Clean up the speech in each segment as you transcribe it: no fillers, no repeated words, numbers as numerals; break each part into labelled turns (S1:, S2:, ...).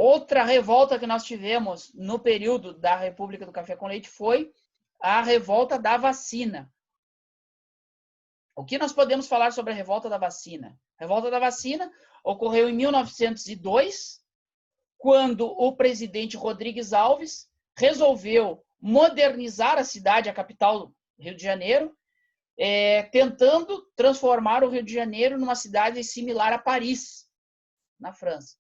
S1: Outra revolta que nós tivemos no período da República do Café com Leite foi a revolta da vacina. O que nós podemos falar sobre a revolta da vacina? A revolta da vacina ocorreu em 1902, quando o presidente Rodrigues Alves resolveu modernizar a cidade, a capital do Rio de Janeiro, tentando transformar o Rio de Janeiro numa cidade similar a Paris, na França.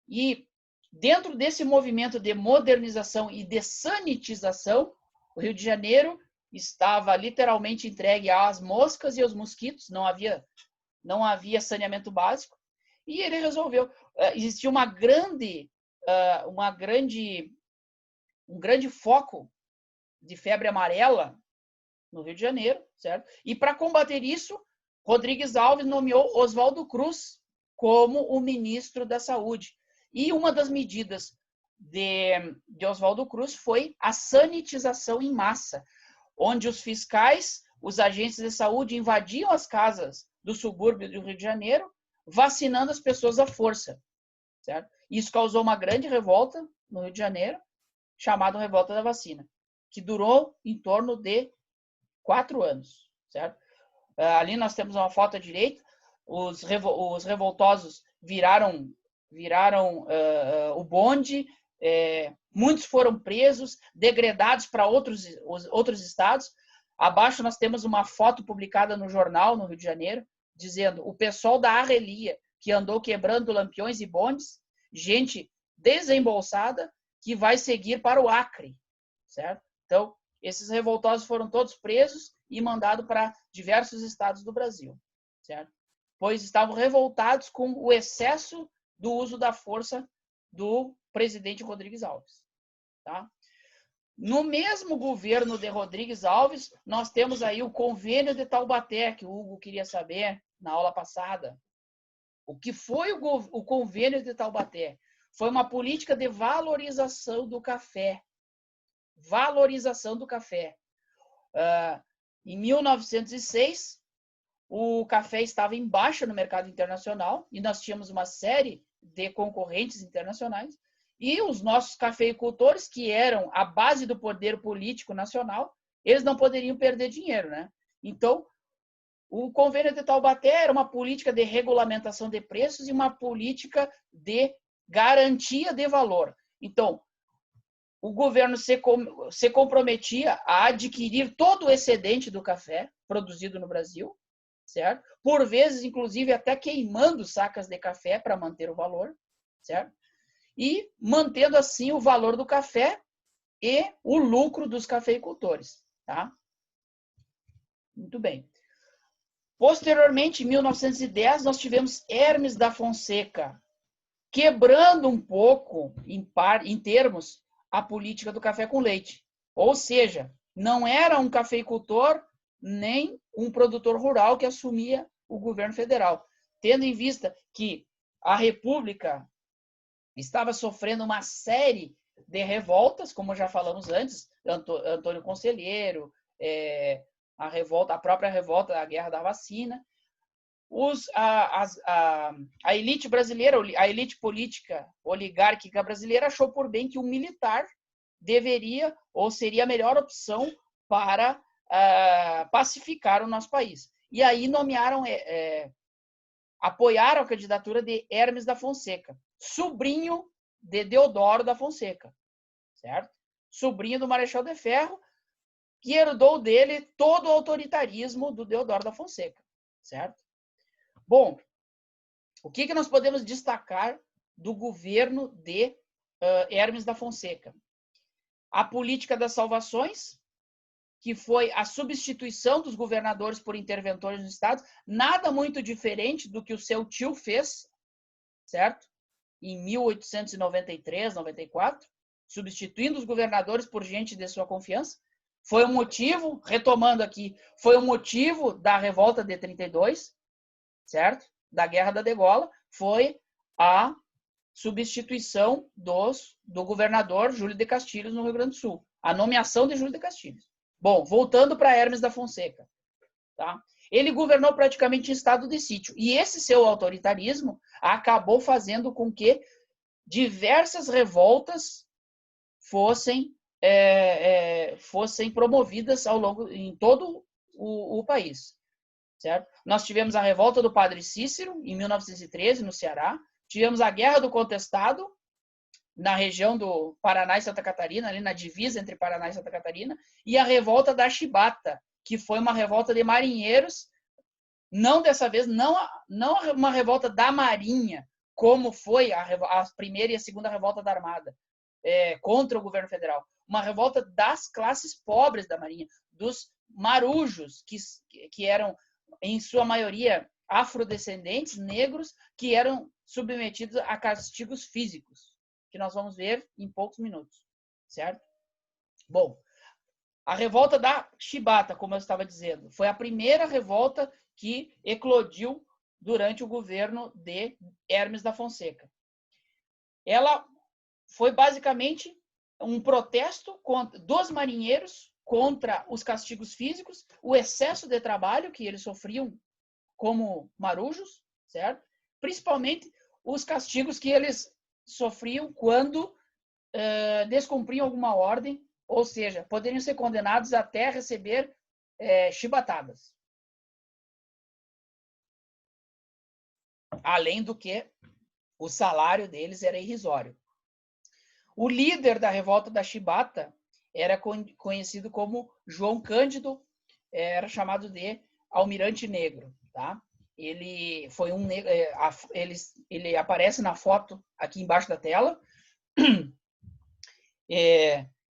S1: E dentro desse movimento de modernização e de sanitização, o Rio de Janeiro estava literalmente entregue às moscas e aos mosquitos, não havia saneamento básico, e ele resolveu. Existia um grande foco de febre amarela no Rio de Janeiro, certo? E para combater isso, Rodrigues Alves nomeou Oswaldo Cruz como o ministro da Saúde. E uma das medidas de Oswaldo Cruz foi a sanitização em massa, onde os fiscais, os agentes de saúde invadiam as casas do subúrbio do Rio de Janeiro, vacinando as pessoas à força, certo? Isso causou uma grande revolta no Rio de Janeiro, chamada Revolta da Vacina, que durou em torno de 4 anos, certo? Ali nós temos uma foto à direita, os revoltosos viraram o bonde, muitos foram presos, degradados para outros estados. Abaixo nós temos uma foto publicada no jornal, no Rio de Janeiro, dizendo: o pessoal da Arrelia, que andou quebrando lampiões e bondes, gente desembolsada, que vai seguir para o Acre, certo? Então, esses revoltosos foram todos presos e mandados para diversos estados do Brasil, certo? Pois estavam revoltados com o excesso do uso da força do presidente Rodrigues Alves, tá? No mesmo governo de Rodrigues Alves, nós temos aí o Convênio de Taubaté, que o Hugo queria saber na aula passada. O que foi o Convênio de Taubaté? Foi uma política de valorização do café. Valorização do café. Em 1906, o café estava em baixa no mercado internacional e nós tínhamos uma série de concorrentes internacionais. E os nossos cafeicultores, que eram a base do poder político nacional, eles não poderiam perder dinheiro, né? Então, o Convênio de Taubaté era uma política de regulamentação de preços e uma política de garantia de valor. Então, o governo se comprometia a adquirir todo o excedente do café produzido no Brasil, certo? Por vezes, inclusive, até queimando sacas de café para manter o valor, certo? E mantendo assim o valor do café e o lucro dos cafeicultores, tá? Muito bem. Posteriormente, em 1910, nós tivemos Hermes da Fonseca, quebrando um pouco, em termos, a política do café com leite. Ou seja, não era um cafeicultor nem um produtor rural que assumia o governo federal, tendo em vista que a República estava sofrendo uma série de revoltas, como já falamos antes, Antônio Conselheiro, a própria revolta da Guerra da Vacina. A elite brasileira, a elite política oligárquica brasileira achou por bem que o militar deveria ou seria a melhor opção para pacificar o nosso país. E aí apoiaram a candidatura de Hermes da Fonseca, sobrinho de Deodoro da Fonseca, certo? Sobrinho do Marechal de Ferro, que herdou dele todo o autoritarismo do Deodoro da Fonseca, certo? Bom, o que nós podemos destacar do governo de Hermes da Fonseca? A política das salvações, que foi a substituição dos governadores por interventores no Estado, nada muito diferente do que o seu tio fez, certo? Em 1893, 94, substituindo os governadores por gente de sua confiança. Foi o motivo, retomando aqui, foi o motivo da revolta de 32, certo? Da Guerra da Degola, foi a substituição do governador Júlio de Castilhos no Rio Grande do Sul. A nomeação de Júlio de Castilhos. Bom, voltando para Hermes da Fonseca, tá? Ele governou praticamente em estado de sítio. E esse seu autoritarismo acabou fazendo com que diversas revoltas fossem promovidas em todo o país, certo? Nós tivemos a revolta do Padre Cícero, em 1913, no Ceará. Tivemos a Guerra do Contestado, na região do Paraná e Santa Catarina, ali na divisa entre Paraná e Santa Catarina, e a revolta da Chibata, que foi uma revolta de marinheiros, não dessa vez, não uma revolta da Marinha, como foi a primeira e a segunda revolta da Armada contra o governo federal. Uma revolta das classes pobres da Marinha, dos marujos, que eram, em sua maioria, afrodescendentes, negros, que eram submetidos a castigos físicos, que nós vamos ver em poucos minutos, certo? Bom, a revolta da Chibata, como eu estava dizendo, foi a primeira revolta que eclodiu durante o governo de Hermes da Fonseca. Ela foi basicamente um protesto dos marinheiros contra os castigos físicos, o excesso de trabalho que eles sofriam como marujos, certo? Principalmente os castigos que eles sofriam quando descumpriam alguma ordem, ou seja, poderiam ser condenados até receber chibatadas. Além do que o salário deles era irrisório. O líder da revolta da Chibata era conhecido como João Cândido, era chamado de Almirante Negro, tá? Ele foi ele aparece na foto aqui embaixo da tela.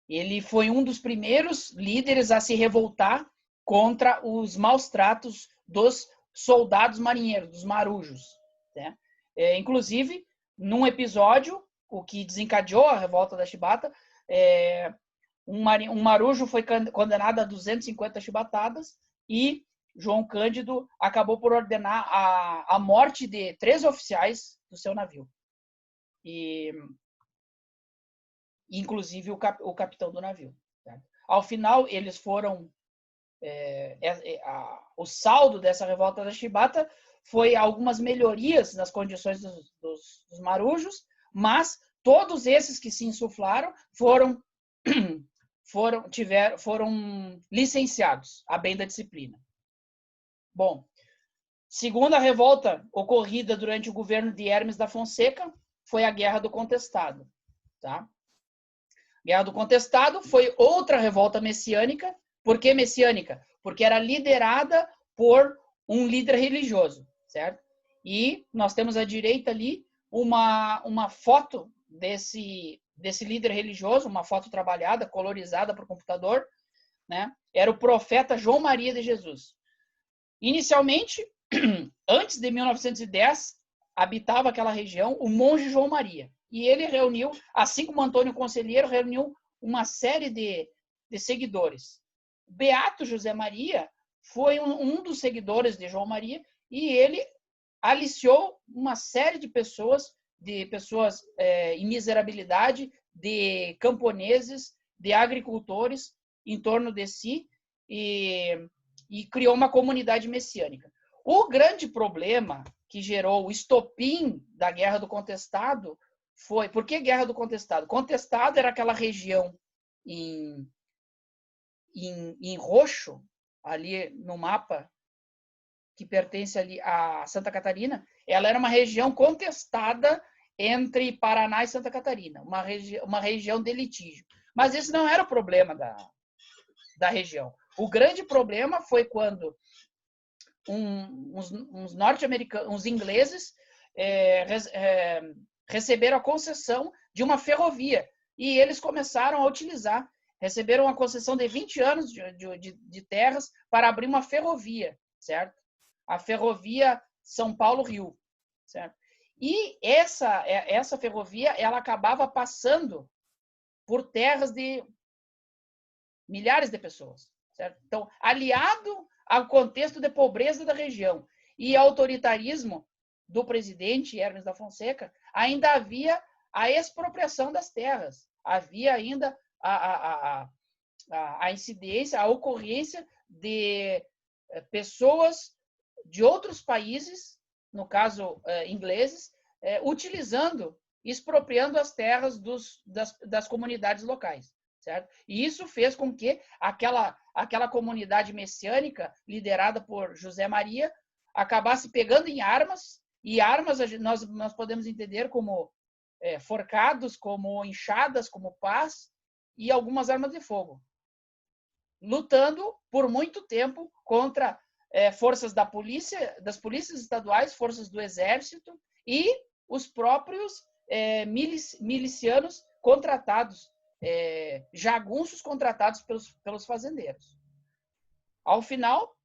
S1: Ele foi um dos primeiros líderes a se revoltar contra os maus tratos dos soldados marinheiros, dos marujos, né? Inclusive, num episódio, o que desencadeou a revolta da Chibata, um marujo foi condenado a 250 chibatadas e João Cândido acabou por ordenar a morte de 3 oficiais do seu navio. Inclusive o capitão do navio. Tá? Ao final, eles foram... o saldo dessa revolta da Chibata foi algumas melhorias nas condições dos marujos, mas todos esses que se insuflaram foram licenciados, a bem da disciplina. Bom, segunda revolta ocorrida durante o governo de Hermes da Fonseca foi a Guerra do Contestado. Tá? Guerra do Contestado foi outra revolta messiânica. Por que messiânica? Porque era liderada por um líder religioso, certo? E nós temos à direita ali uma foto desse líder religioso, uma foto trabalhada, colorizada por computador, né? Era o profeta João Maria de Jesus. Inicialmente, antes de 1910, habitava aquela região o monge João Maria. E ele reuniu, assim como Antônio Conselheiro, reuniu uma série de seguidores. Beato José Maria foi um dos seguidores de João Maria e ele aliciou uma série de pessoas em miserabilidade, de camponeses, de agricultores em torno de si e criou uma comunidade messiânica. O grande problema que gerou o estopim da Guerra do Contestado foi... Por que Guerra do Contestado? Contestado era aquela região em roxo, ali no mapa, que pertence ali a Santa Catarina. Ela era uma região contestada entre Paraná e Santa Catarina, uma região de litígio. Mas esse não era o problema da região. O grande problema foi quando uns norte-americanos, uns ingleses, receberam a concessão de uma ferrovia e eles começaram a utilizar. Receberam uma concessão de 20 anos de terras para abrir uma ferrovia, certo? A ferrovia São Paulo-Rio, certo? E essa ferrovia, ela acabava passando por terras de milhares de pessoas, certo? Então, aliado ao contexto de pobreza da região e autoritarismo do presidente Hermes da Fonseca, ainda havia a expropriação das terras, havia ainda a incidência, a ocorrência de pessoas de outros países, no caso ingleses, utilizando expropriando as terras das comunidades locais, certo? E isso fez com que aquela comunidade messiânica, liderada por José Maria, acabasse pegando em armas, e armas nós podemos entender como forcados, como enxadas, como pás, e algumas armas de fogo, lutando por muito tempo contra forças das polícias estaduais, forças do exército e os próprios milicianos contratados, jagunços contratados pelos fazendeiros. Ao final,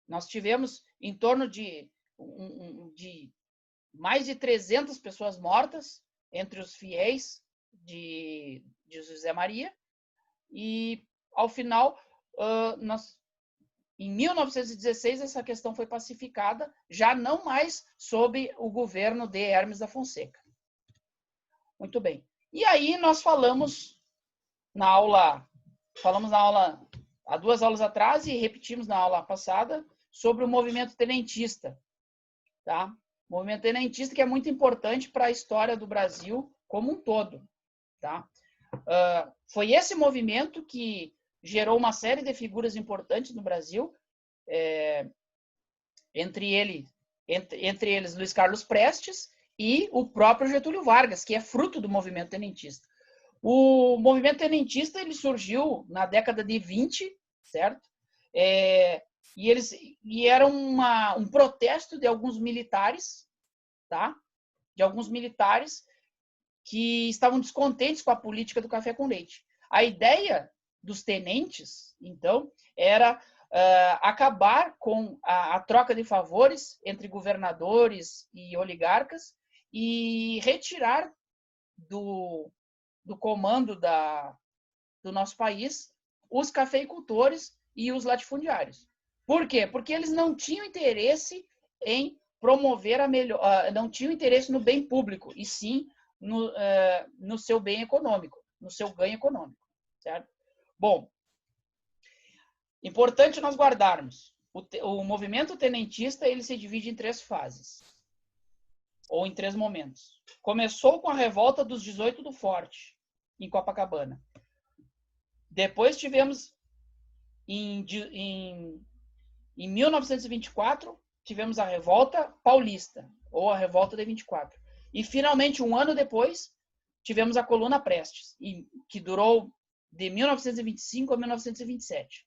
S1: nós tivemos em torno de mais de 300 pessoas mortas entre os fiéis de José Maria, e ao final, em 1916, essa questão foi pacificada, já não mais sob o governo de Hermes da Fonseca. Muito bem. E aí nós falamos na aula há 2 aulas atrás e repetimos na aula passada sobre o movimento tenentista, tá? O movimento tenentista, que é muito importante para a história do Brasil como um todo, tá? Foi esse movimento que gerou uma série de figuras importantes no Brasil, entre eles Luiz Carlos Prestes e o próprio Getúlio Vargas, que é fruto do movimento tenentista. O movimento tenentista ele surgiu na década de 20, certo? E era um protesto de alguns militares, tá? De alguns militares que estavam descontentes com a política do café com leite. A ideia dos tenentes, então, era acabar com a troca de favores entre governadores e oligarcas e retirar do comando do nosso país os cafeicultores e os latifundiários. Por quê? Porque eles não tinham interesse em promover não tinham interesse no bem público, e sim no seu bem econômico, no seu ganho econômico, certo? Bom, importante nós guardarmos, o movimento tenentista ele se divide em 3 fases, ou em 3 momentos. Começou com a revolta dos 18 do Forte, em Copacabana. Depois tivemos, em 1924, tivemos a Revolta Paulista, ou a Revolta de 24. E, finalmente, um ano depois, tivemos a Coluna Prestes, que durou de 1925 a 1927.